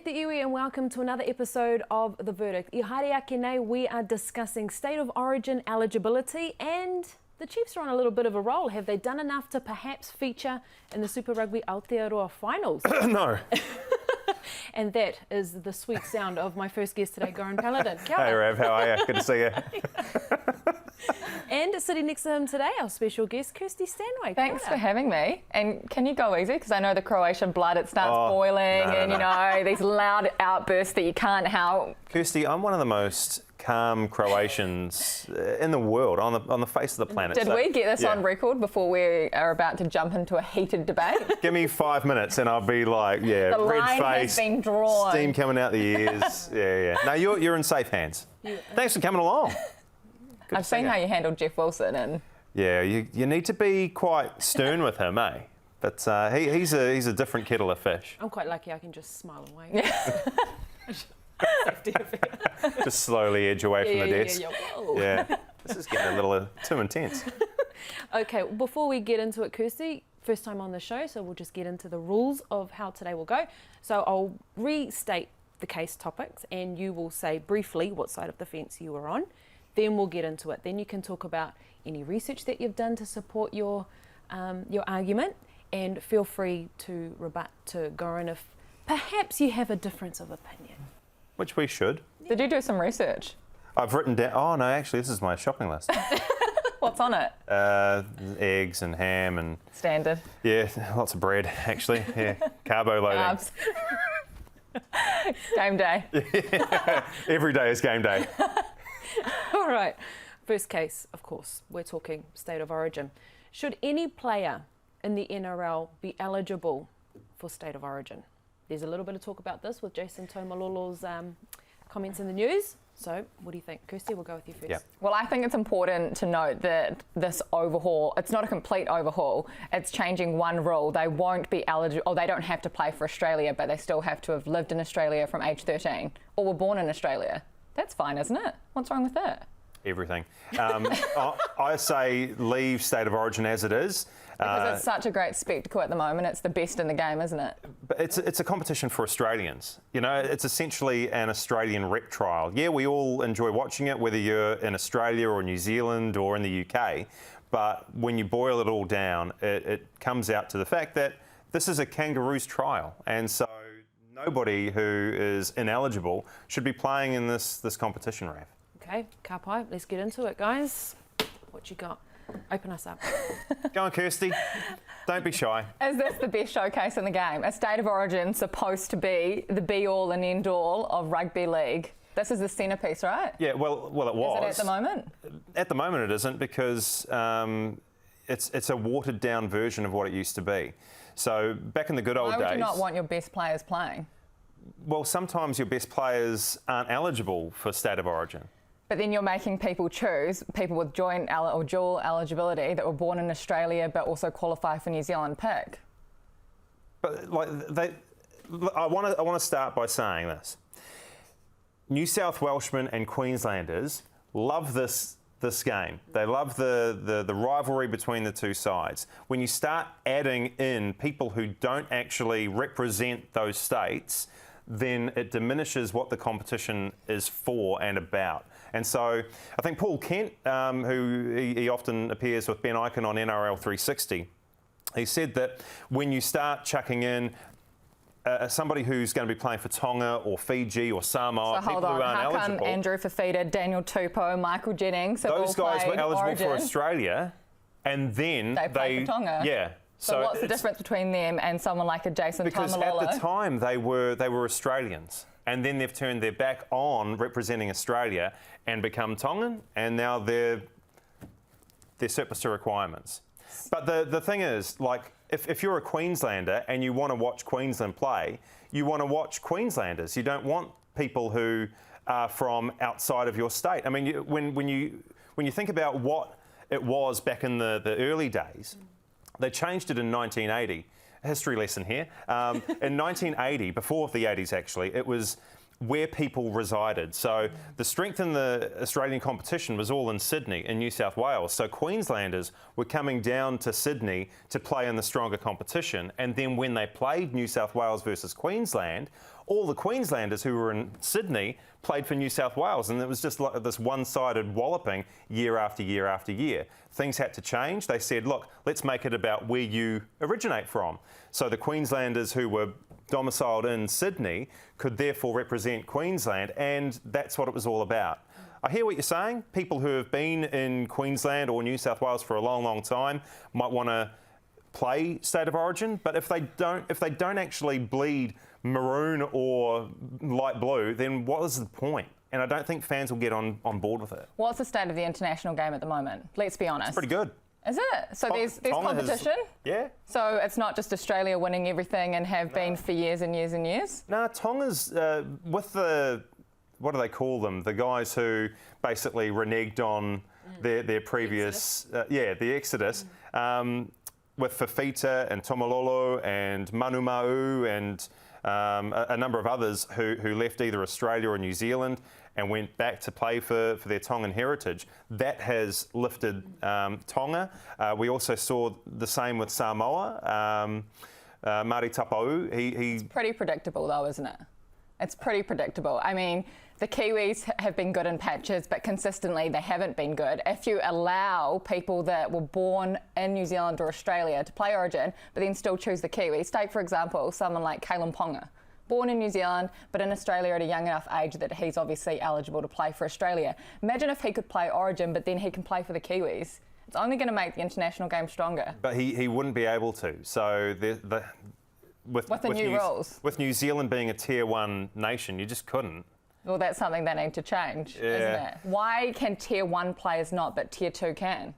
Kia te iwi and welcome to another episode of The Verdict. I haere ake nei, we are discussing state of origin eligibility, and the Chiefs are on a little bit of a roll. Have they done enough to perhaps feature in the Super Rugby Aotearoa finals? No. And that is the sweet sound of my first guest today, Goran Paladin. Kia ora. Hey Rav, how are you? Good to see you. And sitting next to him today, our special guest, Kirstie Stanway. Thanks for having me. And can you go easy? Because I know the Croatian blood, it starts boiling and, you know, these loud outbursts that you can't help. Kirstie, I'm one of the most calm Croatians in the world, on the face of the planet. Did we get this on record before we are about to jump into a heated debate? Give me 5 minutes and I'll be like, the red line face, has been drawn. steam coming out the ears. Yeah. No, you're in safe hands. Thanks for coming along. I've seen how you handled Jeff Wilson, and yeah, you need to be quite stern with him, eh? But he's a different kettle of fish. I'm quite lucky I can just smile and wave. Just slowly edge away from the desk. Yeah. This is getting a little too intense. Okay, before we get into it, Kirstie, first time on the show, so we'll just get into the rules of how today will go. So I'll restate the case topics and you will say briefly what side of the fence you were on. Then we'll get into it. Then you can talk about any research that you've done to support your argument, and feel free to rebut to Goran if perhaps you have a difference of opinion. Which we should. did you do some research? I've written down, oh no, actually this is my shopping list. What's on it? Eggs and ham and... Standard. Yeah, lots of bread, actually. Yeah, carbo loading. Carbs. Game day. Every day is game day. All right. First case, of course, we're talking state of origin. Should any player in the NRL be eligible for state of origin? There's a little bit of talk about this with Jason Taumalolo's comments in the news. So what do you think? Kirstie, we'll go with you first. Yep. Well, I think it's important to note that this overhaul, it's not a complete overhaul. It's changing one rule. They won't be eligible, or they don't have to play for Australia, but they still have to have lived in Australia from age 13 or were born in Australia. That's fine, isn't it? What's wrong with that? Everything. I say leave state of origin as it is. Because it's such a great spectacle at the moment. It's the best in the game, isn't it? But it's a competition for Australians. You know, it's essentially an Australian rep trial. Yeah, we all enjoy watching it, whether you're in Australia or New Zealand or in the UK. But when you boil it all down, it comes out to the fact that this is a kangaroo's trial. And so nobody who is ineligible should be playing in this competition, Rav. Okay, Kapai, let's get into it, guys. What you got? Open us up. Go on, Kirstie. Don't be shy. Is this the best showcase in the game? A state of origin supposed to be the be-all and end-all of rugby league. This is the centrepiece, right? Yeah, well, it was. Is it at the moment? At the moment it isn't, because it's a watered-down version of what it used to be. So back in the good old days... Why would you not want your best players playing? Well, sometimes your best players aren't eligible for state of origin. But then you're making people choose, people with joint or dual eligibility that were born in Australia but also qualify for New Zealand pick. But I want to start by saying this. New South Welshmen and Queenslanders love this game. They love the rivalry between the two sides. When you start adding in people who don't actually represent those states, then it diminishes what the competition is for and about. And so I think Paul Kent, who he often appears with Ben Icon on NRL 360, he said that when you start chucking in somebody who's going to be playing for Tonga or Fiji or Samoa, so people who aren't eligible... How come Andrew Fafita, Daniel Tupou, Michael Jennings have those all guys were eligible Origin, for Australia, and then they played for Tonga? Yeah. So what's the difference between them and someone like a Jason Taumalolo? Because at the time they were Australians, and then they've turned their back on representing Australia and become Tongan, and now they're surplus to requirements. But the thing is, like, if you're a Queenslander and you want to watch Queensland play, you want to watch Queenslanders. You don't want people who are from outside of your state. I mean, when you think about what it was back in the early days. They changed it in 1980. A history lesson here. In 1980, before the 80s actually, it was where people resided. So the strength in the Australian competition was all in Sydney, in New South Wales. So Queenslanders were coming down to Sydney to play in the stronger competition. And then when they played New South Wales versus Queensland, all the Queenslanders who were in Sydney played for New South Wales, and it was just like this one-sided walloping year after year after year. Things had to change. They said, look, let's make it about where you originate from. So the Queenslanders who were domiciled in Sydney could therefore represent Queensland, and that's what it was all about. I hear what you're saying. People who have been in Queensland or New South Wales for a long, long time might want to play State of Origin, but if they don't actually bleed maroon or light blue, then what is the point? And I don't think fans will get on board with it. What's the state of the international game at the moment? Let's be honest. It's pretty good. Is it? So there's competition? Yeah. So it's not just Australia winning everything and have been for years and years and years? No, Tonga's with the, what do they call them? The guys who basically reneged on their previous, the Exodus. With Fafita and Tomalolo and Manumau and a number of others who left either Australia or New Zealand and went back to play for their Tongan heritage. That has lifted Tonga. We also saw the same with Samoa. Mari Tapau, It's pretty predictable though, isn't it? It's pretty predictable. I mean, the Kiwis have been good in patches, but consistently they haven't been good. If you allow people that were born in New Zealand or Australia to play Origin, but then still choose the Kiwis, take for example someone like Kalyn Ponga, born in New Zealand, but in Australia at a young enough age that he's obviously eligible to play for Australia. Imagine if he could play Origin, but then he can play for the Kiwis. It's only going to make the international game stronger. But he wouldn't be able to. So with the new rules. With New Zealand being a Tier 1 nation, you just couldn't. Well, that's something they need to change, isn't it? Why can Tier 1 players not, but Tier 2 can?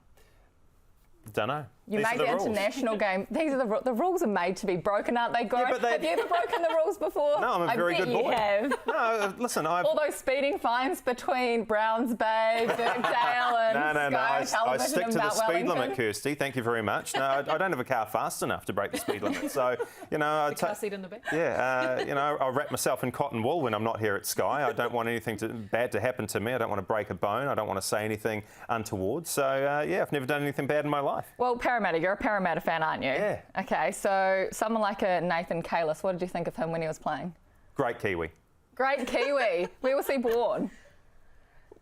Don't know. You make the international game. These are the rules are made to be broken, aren't they, Goran? Yeah, have you ever broken the rules before? No, I'm a very good boy. I bet you have. No, listen, all those speeding fines between Browns Bay, Birkdale, and I stick to the speed limit, Kirstie. Thank you very much. No, I don't have a car fast enough to break the speed limit. So, you know, the car seat in the back. Yeah, you know, I wrap myself in cotton wool when I'm not here at Sky. I don't want anything bad to happen to me. I don't want to break a bone. I don't want to say anything untoward. So, yeah, I've never done anything bad in my life. Well, Parramatta, you're a Parramatta fan, aren't you? Yeah. Okay, so someone like a Nathan Kalis, what did you think of him when he was playing? Great Kiwi. Great Kiwi. Where was he born?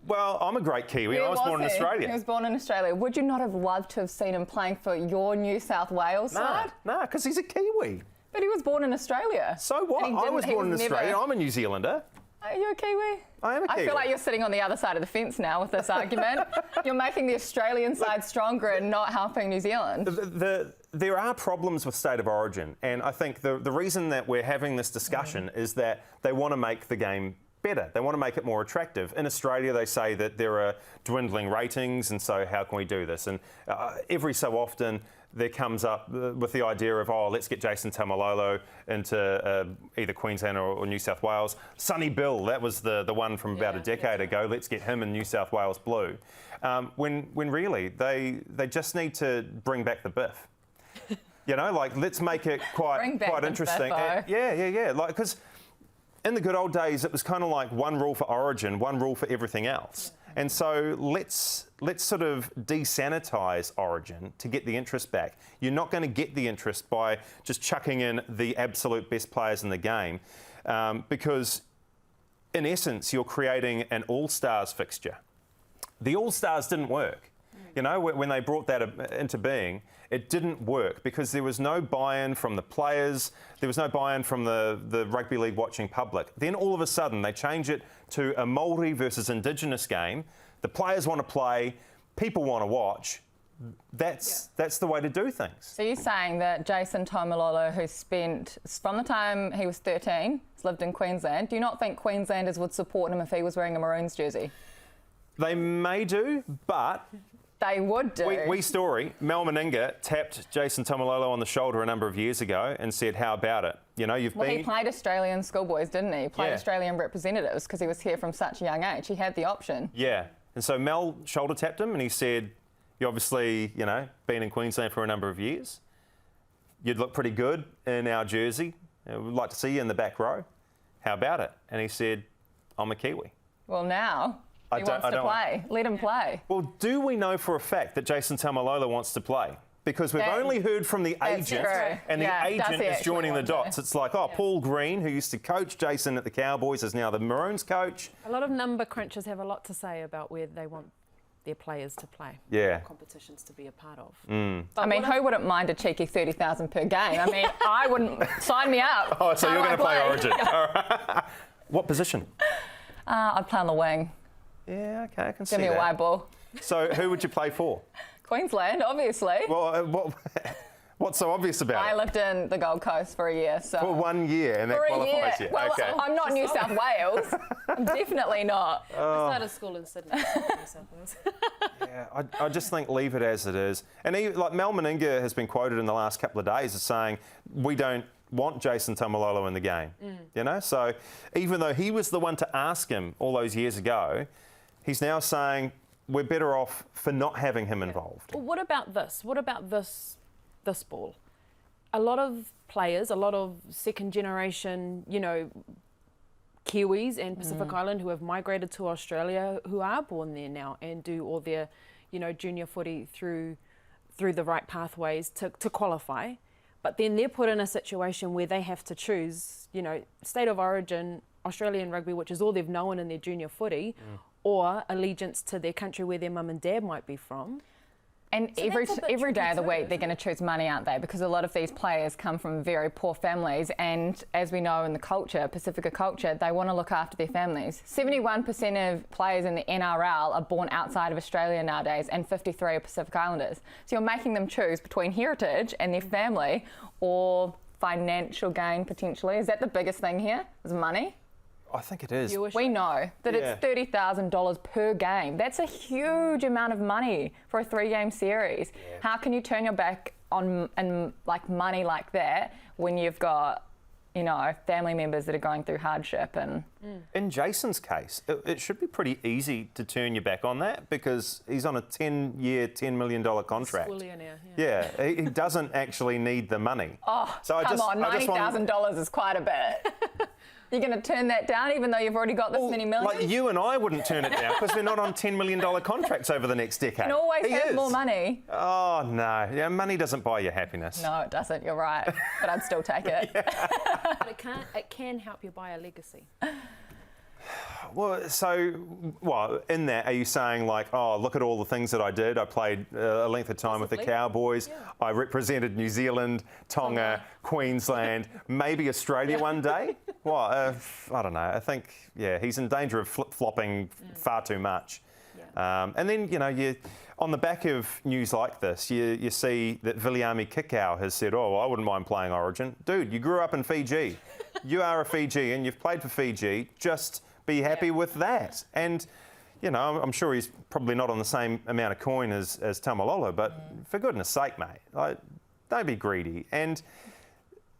Well, I'm a great Kiwi. I was born in Australia. He was born in Australia. Would you not have loved to have seen him playing for your New South Wales side? No, because he's a Kiwi. But he was born in Australia. So what? I was born in Australia. I'm a New Zealander. Are you a Kiwi? I am a Kiwi. I feel like you're sitting on the other side of the fence now with this argument. You're making the Australian side stronger and not helping New Zealand. There are problems with State of Origin, and I think the reason that we're having this discussion is that they want to make the game better. They want to make it more attractive. In Australia, they say that there are dwindling ratings, and so how can we do this? And every so often, there comes up with the idea of, oh, let's get Jason Taumalolo into either Queensland or New South Wales. Sonny Bill, that was the one from about a decade ago. Let's get him in New South Wales blue. When really, they just need to bring back the biff. You know, like, let's make it quite interesting. Yeah. Like, because in the good old days, it was kind of like one rule for Origin, one rule for everything else. And so let's sort of desanitise Origin to get the interest back. You're not going to get the interest by just chucking in the absolute best players in the game because, in essence, you're creating an all-stars fixture. The all-stars didn't work. You know, when they brought that into being, it didn't work because there was no buy-in from the players, there was no buy-in from the rugby league watching public. Then all of a sudden they change it to a Māori versus Indigenous game. The players want to play, people want to watch. That's the way to do things. So you're saying that Jason Taumalolo, who spent, from the time he was 13, has lived in Queensland, do you not think Queenslanders would support him if he was wearing a Maroons jersey? They may do, but... They would do. Wee story. Mel Meninga tapped Jason Taumalolo on the shoulder a number of years ago and said, how about it? You know, you've been... He played Australian schoolboys, didn't he? He played Australian representatives because he was here from such a young age. He had the option. Yeah. And so Mel shoulder tapped him and he said, you obviously, you know, been in Queensland for a number of years. You'd look pretty good in our jersey. We'd like to see you in the back row. How about it? And he said, I'm a Kiwi. Well, now... He wants to play. Let him play. Well, do we know for a fact that Jason Taumalolo wants to play? because we've only heard from the agent, true. and Yeah, the does agent he is joining the actually want dots. It's like, oh, Paul Green, who used to coach Jason at the Cowboys, is now the Maroons coach. A lot of number crunchers have a lot to say about where they want their players to play. Yeah. Competitions to be a part of. I mean, who wouldn't mind a cheeky 30,000 per game? I mean, I wouldn't. Sign me up. Oh, so How you're do going I to play Origin. All right. What position? I'd play on the wing. Yeah, okay, I can see Give me that. a wide ball. So who would you play for? Queensland, obviously. Well, what's so obvious about I it? lived in the Gold Coast for a year, so. For 1 year, and that For a year. qualifies you. Well, Okay. I'm not New South Wales. I'm definitely not. I started school in Sydney. New South Wales. Yeah, I just think leave it as it is. And like Mel Meninga has been quoted in the last couple of days as saying, we don't want Jason Taumalolo in the game. You know, so even though he was the one to ask him all those years ago, he's now saying we're better off for not having him involved. Well, what about this? What about this ball? A lot of players, a lot of second generation, you know, Kiwis and Pacific Island who have migrated to Australia, who are born there now and do all their, you know, junior footy through the right pathways to qualify. But then they're put in a situation where they have to choose, you know, state of origin, Australian rugby, which is all they've known in their junior footy, or allegiance to their country where their mum and dad might be from. And So every that's a bit day of the tricky week, too, they're going to choose money, aren't they? Because a lot of these players come from very poor families, and as we know in the culture, Pacifica culture, they want to look after their families. 71% of players in the NRL are born outside of Australia nowadays, and 53 are Pacific Islanders. So you're making them choose between heritage and their family, or financial gain potentially. Is that the biggest thing here? Is money? I think it is. We know that Yeah. it's $30,000 per game. That's a huge amount of money for a 3-game series. Yeah. How can you turn your back on and like money like that when you've got, you know, family members that are going through hardship? And In Jason's case, it should be pretty easy to turn your back on that because he's on a 10-year, $10 million contract. Schoollionaire, Yeah, he doesn't actually need the money. oh, So come on, I just want- $90,000 is quite a bit. You're going to turn that down even though you've already got this many millions? Like you and I wouldn't turn it down because we're not on $10 million contracts over the next decade. You can always He have is. more money. Oh, no. Yeah, money doesn't buy you happiness. No, it doesn't. You're right. But I'd still take it. But it can help you buy a legacy. Well, so, in that, are you saying like, oh, look at all the things that I did. I played a length of time with the Possibly. Cowboys. Yeah. I represented New Zealand, Tonga, Queensland, maybe Australia one day? Well, I don't know. I think, yeah, he's in danger of flip-flopping far too much. Yeah. And then, you know, on the back of news like this, you see that Viliami Kikau has said, oh, well, I wouldn't mind playing Origin. Dude, you grew up in Fiji. You are a Fijian. You've played for Fiji. Just be happy with that. And, you know, I'm sure he's probably not on the same amount of coin as Taumalolo, but for goodness sake, mate, like, don't be greedy. And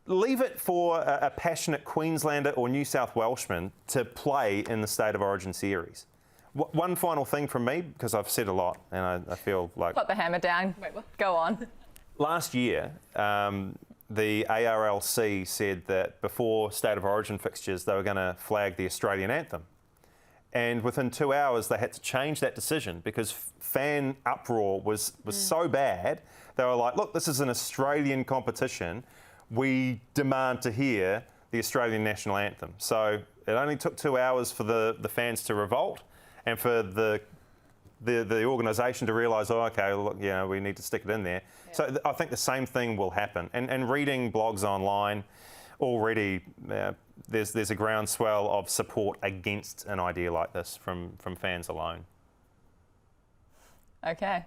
leave it for a passionate Queenslander or New South Welshman to play in the State of Origin series. One final thing from me, because I've said a lot and I feel like... Put the hammer down. Wait, what? Go on. Last year, the ARLC said that before State of Origin fixtures, they were going to flag the Australian anthem. And within 2 hours, they had to change that decision because fan uproar was so bad. They were like, look, this is an Australian competition. We demand to hear the Australian national anthem. So it only took 2 hours for the fans to revolt and for the organisation to realise, oh, okay, look, you know, we need to stick it in there. Yeah. So I think the same thing will happen. And reading blogs online, already there's a groundswell of support against an idea like this from fans alone. Okay.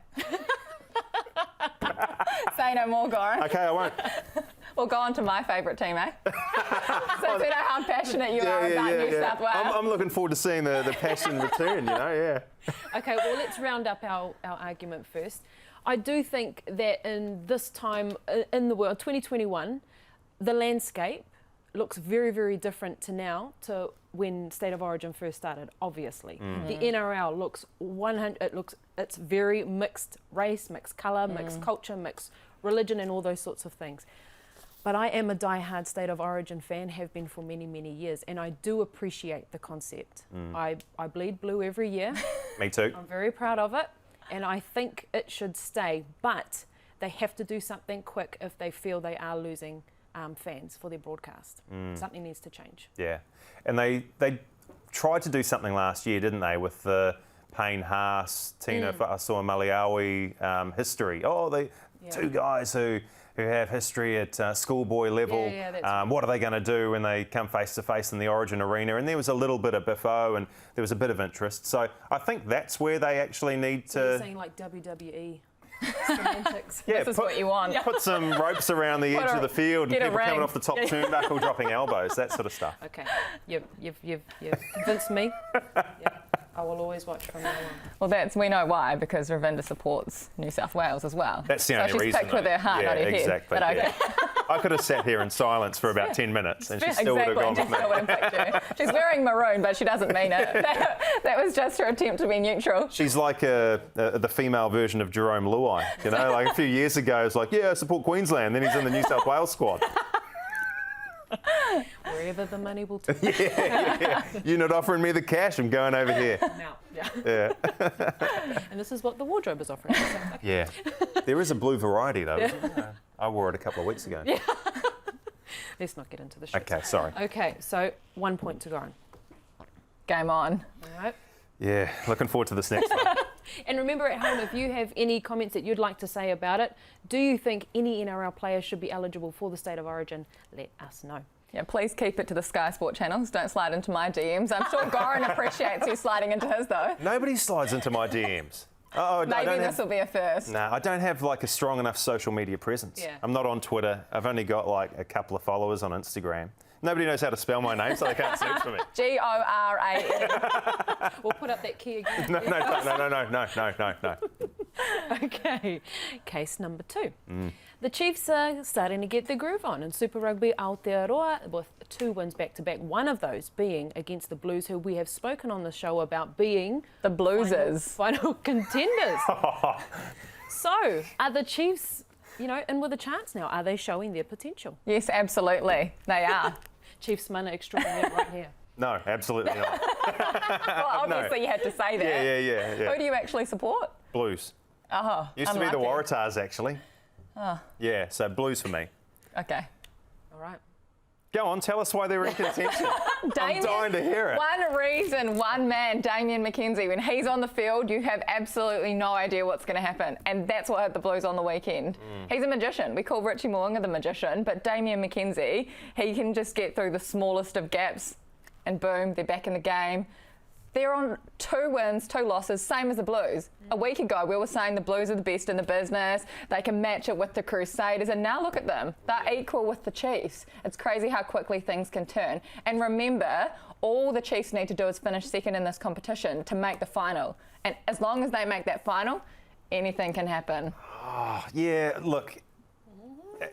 Say no more, Goran. Okay, I won't. We'll go on to my favourite team, eh? So we know how passionate you are about New South Wales. I'm looking forward to seeing the passion return, you know, yeah. Okay, well, let's round up our argument first. I do think that in this time in the world, 2021, the landscape looks very, very different to now to when State of Origin first started, obviously. The NRL looks it's very mixed race, mixed colour, mixed culture, mixed religion and all those sorts of things. But I am a die-hard State of Origin fan, have been for many, many years, and I do appreciate the concept. I bleed blue every year. Me too. I'm very proud of it, and I think it should stay. But they have to do something quick if they feel they are losing fans for their broadcast. Something needs to change. Yeah, and they tried to do something last year, didn't they, with the Payne Haas, Tina Fa'asua-Maliawi history. Oh, two guys who have history at schoolboy level. That's right. What are they going to do when they come face to face in the Origin arena? And there was a little bit of biffo and there was a bit of interest. So I think that's where they actually need to. You're saying like WWE semantics. Yeah, This is what you want. Put some ropes around the edge of the field and get a people coming ring. off the top turnbuckle, dropping elbows, that sort of stuff. Okay, you've convinced me. Yeah, I will always watch from now on. Well, we know why, because Ravinder supports New South Wales as well. That's the so only she's reason. picked with her heart, not her head. Exactly. But okay. I could have sat here in silence for about 10 minutes and she still would have gone with me. Still would have picked you. She's wearing maroon, but she doesn't mean it. That was just her attempt to be neutral. She's like the female version of Jerome Luai. You know, like a few years ago, it's like, yeah, I support Queensland. Then he's in the New South Wales squad. Wherever the money will take. Yeah. You're not offering me the cash. I'm going over here. Now, yeah. Yeah. And this is what the wardrobe is offering. So, okay. Yeah. There is a blue variety, though, isn't there? I wore it a couple of weeks ago. Yeah. Let's not get into the show. Okay, sorry. Okay, so 1 point to Goran. Game on. All right. Yeah, looking forward to this next one. And remember at home, if you have any comments that you'd like to say about it, do you think any NRL players should be eligible for the State of Origin? Let us know. Yeah, please keep it to the Sky Sport channels. Don't slide into my DMs. I'm sure Goran appreciates you sliding into his, though. Nobody slides into my DMs. Oh, Maybe this will be a first. No, I don't have like a strong enough social media presence. Yeah. I'm not on Twitter. I've only got like a couple of followers on Instagram. Nobody knows how to spell my name, so they can't search for me. Goran. We'll put up that key again. No. Okay, case number 2. The Chiefs are starting to get their groove on in Super Rugby Aotearoa with 2 wins back-to-back, one of those being against the Blues, who we have spoken on the show about being The Bluesers. final contenders. So, are the Chiefs, in with a chance now? Are they showing their potential? Yes, absolutely. They are. Chiefs man extraordinaire right here. No, absolutely not. Well, obviously you had to say that. Yeah. Who do you actually support? Blues. Oh, Used to be the unlucky. Waratahs, actually. Oh. Yeah, so Blues for me. Okay. All right. Go on, tell us why they're in contention. I'm dying to hear it. One reason, one man, Damien McKenzie, when he's on the field, you have absolutely no idea what's going to happen. And that's what hit the Blues on the weekend. He's a magician. We call Richie Mo'unga the magician, but Damien McKenzie, he can just get through the smallest of gaps and boom, they're back in the game. They're on 2 wins, 2 losses, same as the Blues. A week ago, we were saying the Blues are the best in the business. They can match it with the Crusaders, and now look at them. They're equal with the Chiefs. It's crazy how quickly things can turn. And remember, all the Chiefs need to do is finish second in this competition to make the final. And as long as they make that final, anything can happen. Oh, yeah, look,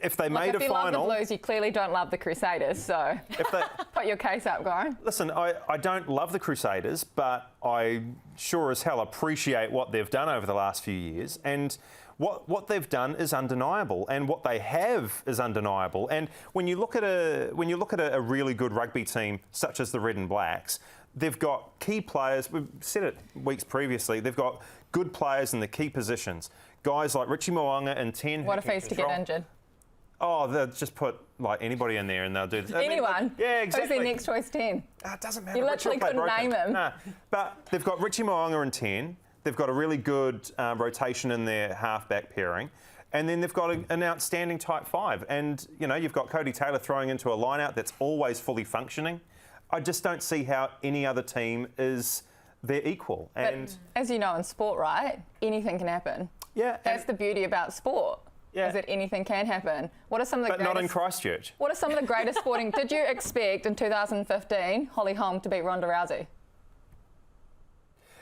if they made a if you final... love the Blues, you clearly don't love the Crusaders, so If they, put your case up, Goran. listen, I don't love the Crusaders, but I sure as hell appreciate what they've done over the last few years. And what they've done is undeniable, and what they have is undeniable. And when you look at a really good rugby team such as the Red and Blacks, they've got key players. We've said it weeks previously. They've got good players in the key positions. Guys like Richie Mo'unga and 10. What if he's to get injured? Oh, they'll just put like anybody in there and they'll do this. Anyone? Yeah, exactly. Who's their next choice 10? It doesn't matter. You Richie literally will play couldn't broken. name him. No, but they've got Richie Mo'unga and 10. They've got a really good rotation in their halfback pairing. And then they've got an outstanding type 5. And, you've got Cody Taylor throwing into a line-out that's always fully functioning. I just don't see how any other team is their equal. And But as you know in sport, right, anything can happen. yeah, That's the beauty about sport. Yeah. Is that anything can happen. What are some of the but greatest... not in Christchurch. What are some of the greatest sporting... Did you expect in 2015 Holly Holm to beat Ronda Rousey?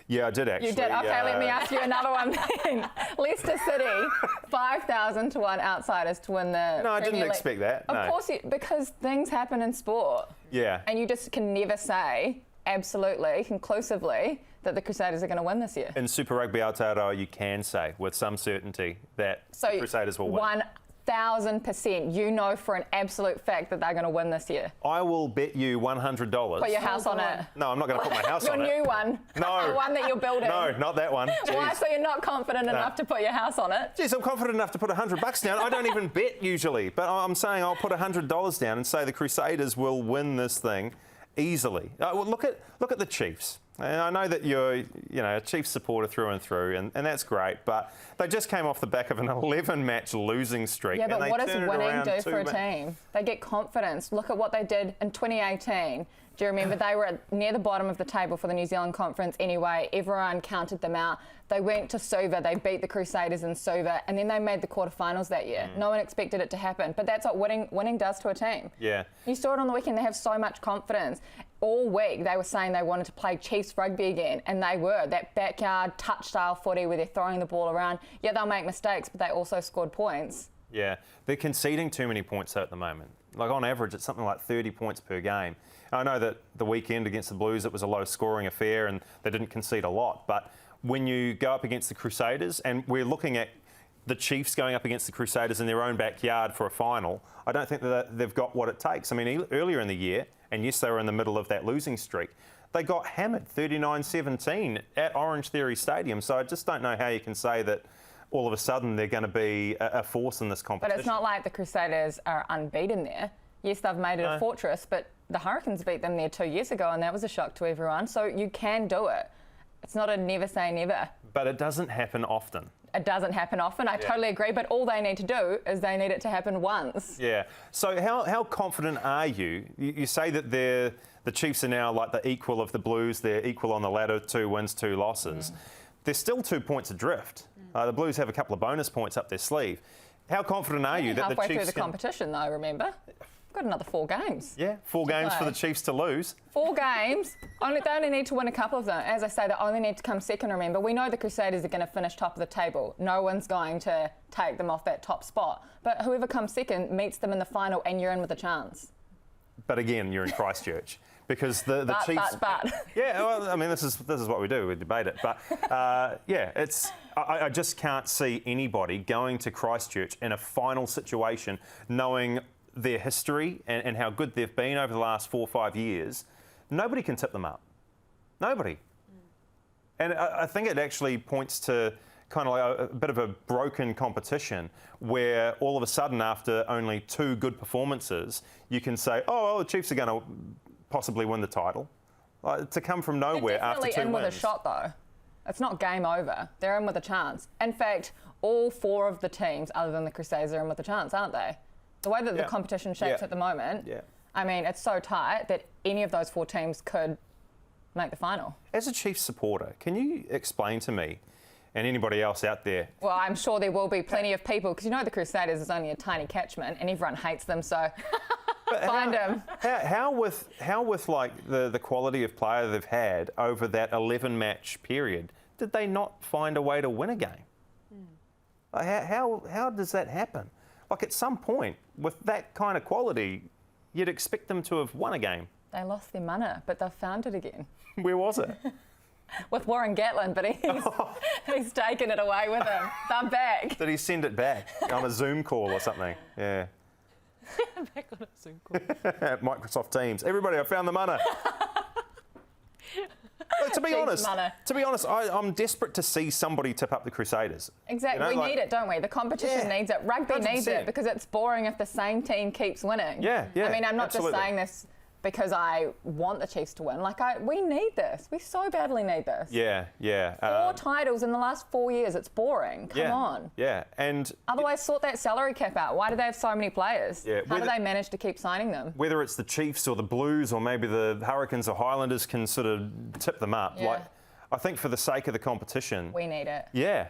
Yeah, I did actually. You did? Okay, let me ask you another one then. Leicester City, 5,000 to 1 outsiders to win the No, I Premier didn't League. expect that. Of no. course, because things happen in sport. Yeah. And you just can never say absolutely, conclusively, that the Crusaders are going to win this year. In Super Rugby Aotearoa, you can say with some certainty that the Crusaders will win. 1,000%, you know for an absolute fact that they're going to win this year. I will bet you $100. Put your house on it. No, I'm not going to put my house on it. Your new one. No. The one that you're building. No, not that one. Why? Jeez. So you're not confident enough to put your house on it? Jeez, I'm confident enough to put $100 down. I don't even bet usually, but I'm saying I'll put $100 down and say the Crusaders will win this thing easily. Well, look at the Chiefs. And I know that you're, a Chiefs supporter through and through, and that's great, but they just came off the back of an 11-match losing streak. Yeah, and but they what does turned it winning around do for a team? They get confidence. Look at what they did in 2018. Do you remember they were near the bottom of the table for the New Zealand Conference anyway? Everyone counted them out. They went to Suva, they beat the Crusaders in Suva, and then they made the quarterfinals that year. No one expected it to happen, but that's what winning does to a team. Yeah. You saw it on the weekend, they have so much confidence. All week they were saying they wanted to play Chiefs rugby again, and they were. That backyard touch-style footy where they're throwing the ball around. Yeah, they'll make mistakes, but they also scored points. Yeah, they're conceding too many points at the moment. Like on average, it's something like 30 points per game. I know that the weekend against the Blues, it was a low-scoring affair and they didn't concede a lot. But when you go up against the Crusaders, and we're looking at the Chiefs going up against the Crusaders in their own backyard for a final, I don't think that they've got what it takes. I mean, earlier in the year, and yes, they were in the middle of that losing streak, they got hammered 39-17 at Orange Theory Stadium. So I just don't know how you can say that all of a sudden they're going to be a force in this competition. But it's not like the Crusaders are unbeaten there. Yes, they've made it a fortress, but the Hurricanes beat them there 2 years ago, and that was a shock to everyone. So you can do it. It's not a never say never. But it doesn't happen often. It doesn't happen often, I totally agree, but all they need to do is they need it to happen once. Yeah. So how confident are you? You say that the Chiefs are now like the equal of the Blues. They're equal on the ladder, 2 wins, 2 losses. They're still 2 points adrift. The Blues have a couple of bonus points up their sleeve. How confident are you that the Chiefs halfway through the competition, though, remember? Got another 4 games. Yeah, 4 games for the Chiefs to lose. 4 games. They only need to win a couple of them. As I say, they only need to come second, remember. We know the Crusaders are going to finish top of the table. No one's going to take them off that top spot. But whoever comes second meets them in the final, and you're in with a chance. But again, you're in Christchurch. Because the Chiefs... But. Yeah, well, I mean, this is what we do. We debate it. But, I just can't see anybody going to Christchurch in a final situation knowing their history and how good they've been over the last 4 or 5 years. Nobody can tip them up. Nobody. And I think it actually points to kind of like a bit of a broken competition where all of a sudden after only 2 good performances, you can say, oh, well, the Chiefs are going to possibly win the title. To come from nowhere after 2 wins. They're definitely in with a shot, though. It's not game over. They're in with a chance. In fact, all 4 of the teams, other than the Crusaders, are in with a chance, aren't they? The way that the competition shapes at the moment, I mean, it's so tight that any of those 4 teams could make the final. As a Chiefs supporter, can you explain to me, and anybody else out there... Well, I'm sure there will be plenty of people, because you know the Crusaders is only a tiny catchment and everyone hates them, so find them. How with like the quality of player they've had over that 11-match period, did they not find a way to win a game? How does that happen? Like at some point, with that kind of quality, you'd expect them to have won a game. They lost their mana, but they've found it again. Where was it? With Warren Gatlin, but he's taken it away with him. They're back. Did he send it back on a Zoom call or something? Yeah. Back on a Zoom call. At Microsoft Teams. Everybody, I found the mana. To be honest, I'm desperate to see somebody tip up the Crusaders. Exactly, we need it, don't we? The competition needs it. Rugby 100%. Needs it because it's boring if the same team keeps winning. Yeah. I mean, I'm not just saying this because I want the Chiefs to win. Like, we need this. We so badly need this. Yeah. 4 titles in the last 4 years. It's boring. Come on. Yeah, and... Otherwise, sort that salary cap out. Why do they have so many players? Yeah, how do they manage to keep signing them? Whether it's the Chiefs or the Blues or maybe the Hurricanes or Highlanders can sort of tip them up. Yeah. Like, I think for the sake of the competition... We need it. Yeah.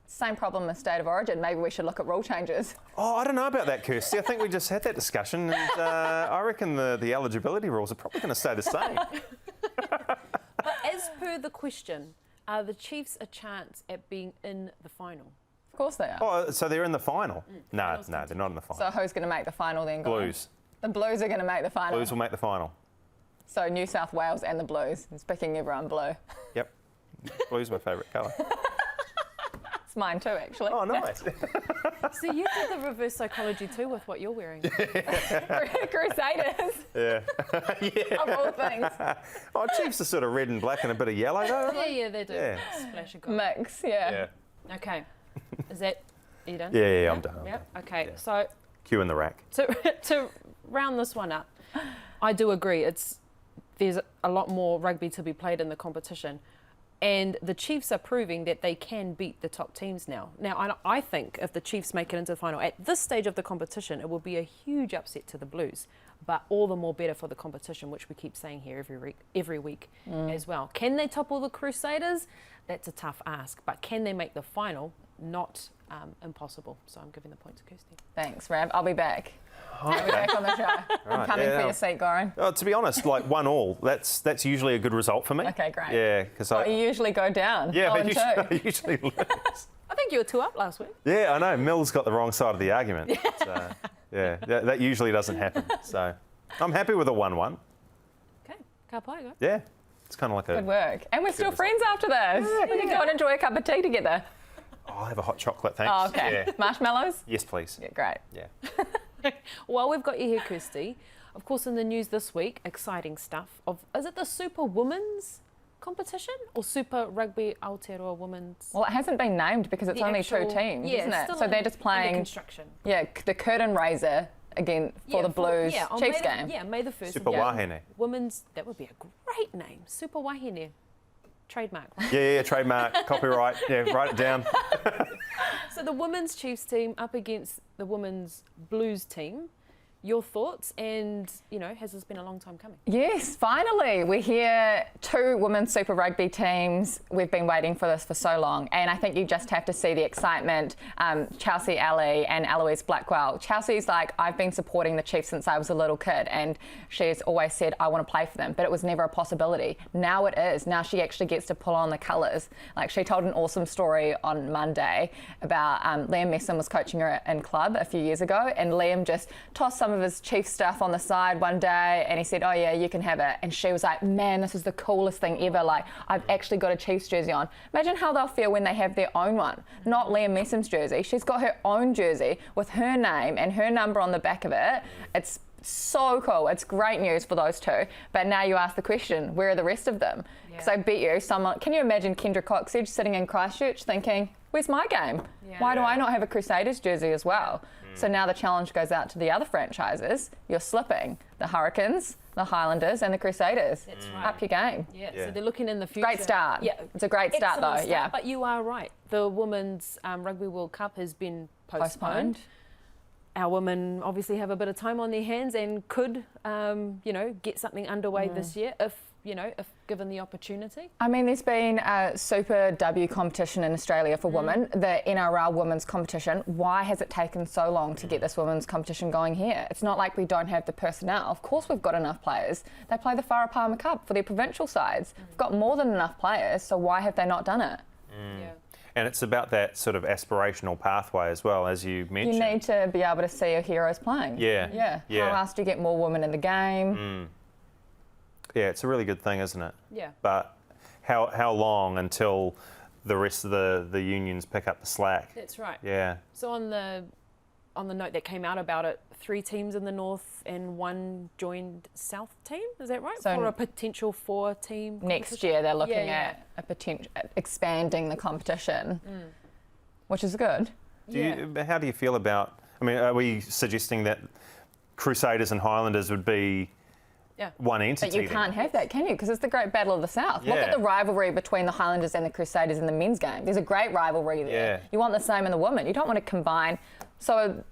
Same problem with State of Origin. Maybe we should look at rule changes. Oh, I don't know about that, Kirstie. I think we just had that discussion, and I reckon the eligibility rules are probably going to stay the same. But as per the question, are the Chiefs a chance at being in the final? Of course they are. Oh, so they're in the final? No, they're not in the final. So who's going to make the final then? Blues. The Blues are going to make the final. Blues will make the final. So New South Wales and the Blues. It's picking everyone blue. Yep. Blue's my favourite colour. It's mine too, actually. Oh, nice. So you did the reverse psychology too with what you're wearing. Crusaders, Yeah. of all things. Oh, Chiefs are sort of red and black and a bit of yellow, though. aren't they? Yeah, they do. Yeah. Splash of gold. Mix, yeah. Yeah. Okay. Is that, are you done? Yeah, I'm done. Yeah. Okay. Yeah. So Cue in the rack. to round this one up, I do agree. There's a lot more rugby to be played in the competition, and the Chiefs are proving that they can beat the top teams now. Now, I think if the Chiefs make it into the final at this stage of the competition, it will be a huge upset to the Blues, but all the more better for the competition, which we keep saying here every week as well. Can they topple the Crusaders? That's a tough ask, but can they make the final? Not impossible. So I'm giving the point to Kirstie. Thanks, Rav. I'll be back. I'll be Okay. back on the show. I'm coming for your seat, Goran. Oh, to be honest, like 1-1, that's usually a good result for me. Okay, great. Yeah, because You usually go down. yeah, Oh, I usually lose. I think you were 2 up last week. Yeah, I know. Mill's got the wrong side of the argument. So, yeah, that usually doesn't happen. So I'm happy with a 1-1. Okay, ka pai, go. Yeah, it's kind of like Good work. And we're still result. friends after this. We can go and enjoy a cup of tea together. I'll have a hot chocolate, thanks. Oh, okay. Yeah. Marshmallows? Yes, please. Yeah, great. Yeah. While we've got you here, Kirstie, of course, in the news this week, exciting stuff. Is it the Super Women's competition or Super Rugby Aotearoa Women's? Well, it hasn't been named because it's The only actual- 2 teams, yeah, isn't it? still So they're in- just under playing, construction. the curtain raiser again for the Blues on Chiefs May game. Yeah, May the 1st. Super Wahine. Women's, that would be a great name. Super Wahine. Trademark. Yeah, trademark, copyright. Yeah, write it down. So the women's Chiefs team up against the women's Blues team. Your thoughts, and has this been a long time coming? Yes, finally. We're here, 2 women's Super Rugby teams. We've been waiting for this for so long. And I think you just have to see the excitement. Chelsea Alley and Eloise Blackwell. Chelsea's like, I've been supporting the Chiefs since I was a little kid. And she's always said, I want to play for them. But it was never a possibility. Now it is. Now she actually gets to pull on the colours. Like, she told an awesome story on Monday about Liam Messon was coaching her in club a few years ago. And Liam just tossed some of his Chief stuff on the side one day and he said, oh yeah, you can have it. And she was like, man, this is the coolest thing ever. Like, I've actually got a Chiefs jersey on. Imagine how they'll feel when they have their own one, not Liam Messon's jersey. She's got her own jersey with her name and her number on the back of it. It's so cool. It's great news for those 2. But now you ask the question, where are the rest of them? Because I bet you someone, can you imagine Kendra Coxedge sitting in Christchurch thinking, where's my game? Yeah. Why do I not have a Crusaders jersey as well? So now the challenge goes out to the other franchises. You're slipping the Hurricanes, the Highlanders and the Crusaders. That's right. Up your game. Yeah, Yeah. so they're looking in the future. Great start. Yeah, It's a great start excellent though, yeah. But you are right. The Women's Rugby World Cup has been postponed. Our women obviously have a bit of time on their hands and could, get something underway this year if given the opportunity. I mean, there's been a Super W competition in Australia for women, the NRL women's competition. Why has it taken so long to get this women's competition going here? It's not like we don't have the personnel. Of course we've got enough players. They play the Whara Palmer Cup for their provincial sides. We've got more than enough players, so why have they not done it? Yeah. And it's about that sort of aspirational pathway as well, as you mentioned. You need to be able to see your heroes playing. Yeah. How else do you get more women in the game? Yeah, it's a really good thing, isn't it? Yeah. But how long until the rest of the unions pick up the slack? That's right. Yeah. So on the note that came out about it, 3 teams in the north and 1 joined south team. Is that right? So for a potential 4-team Next competition? year they're looking Yeah. at a potential expanding the competition, which is good. How do you feel about? I mean, are we suggesting that Crusaders and Highlanders would be one entity? But you can't have that, can you? Because it's the great battle of the South. Look Yeah. at the rivalry between the Highlanders and the Crusaders in the men's game. There's a great rivalry there. Yeah. You want the same in the women. You don't want to combine. So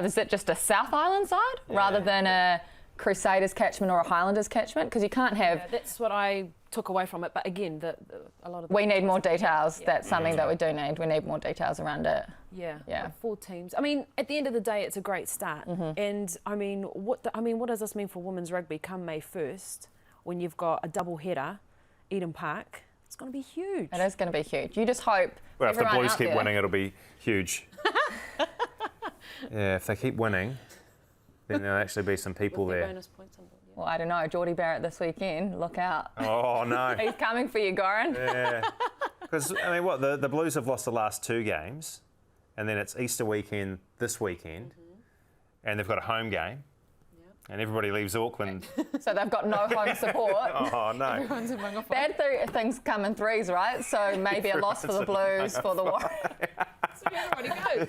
is it just a South Island side rather than a Crusaders catchment or a Highlanders catchment? Because you can't have... Yeah, that's what I took away from it. But again, a lot of We need more details. Yeah. That's something that we do need. We need more details around it. Yeah, Yeah. like 4 teams. I mean, at the end of the day, it's a great start. And I mean, what does this mean for women's rugby come May 1st when you've got a double header, Eden Park? It's going to be huge. It is going to be huge. You just hope Well, if the everyone Blues out keep there- winning, it'll be huge. Yeah, if they keep winning, then there'll actually be some people With their there. bonus points on board. Yeah. Well, I don't know. Geordie Barrett this weekend. Look out. Oh no. He's coming for you, Goran. Yeah. Because, I mean, what, the Blues have lost the last 2 games, and then it's Easter weekend this weekend, and they've got a home game, and everybody leaves Auckland. So they've got no home support. Oh, no. Everyone's having a fight. Bad things come in threes, right? So maybe a loss for the Blues, for the Warriors. So everybody goes.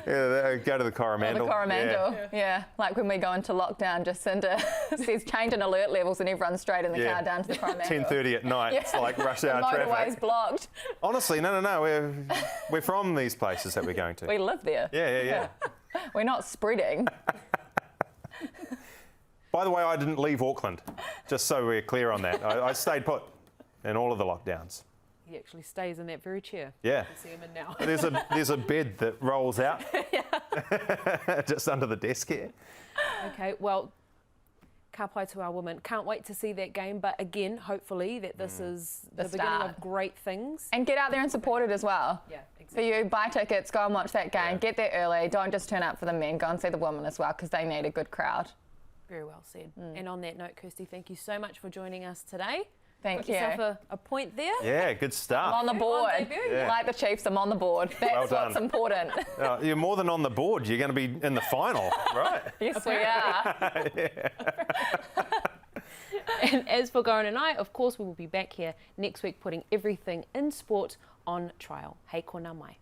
Yeah, go to the Coromandel. The Coromandel, yeah. Like when we go into lockdown, Jacinda says change in alert levels and everyone's straight in the car down to the Coromandel. 10:30 at night, it's like rush hour The traffic. motorway's blocked. Honestly, no. We're from these places that we're going to. We live there. Yeah. We're not spreading. By the way, I didn't leave Auckland, just so we're clear on that. I stayed put in all of the lockdowns. He actually stays in that very chair. Yeah. You see him in now. There's a bed that rolls out just under the desk here. Okay, well, ka pai to our women. Can't wait to see that game, but again, hopefully that this is the beginning start. of great things. And get out there and support it as well. Yeah, For exactly. you, buy tickets, go and watch that game, Yeah. get there early. Don't just turn up for the men, go and see the women as well because they need a good crowd. Very well said. And on that note, Kirstie, thank you so much for joining us today. Thank Got you. yourself a point there. Yeah, good I'm stuff. on the board. debut, yeah. Like the Chiefs, I'm on the board. That's Well what's done. important. You're more than on the board. You're going to be in the final, right? Yes, we are. And as for Goran and I, of course, we will be back here next week putting everything in sport on trial. Hei kona mai.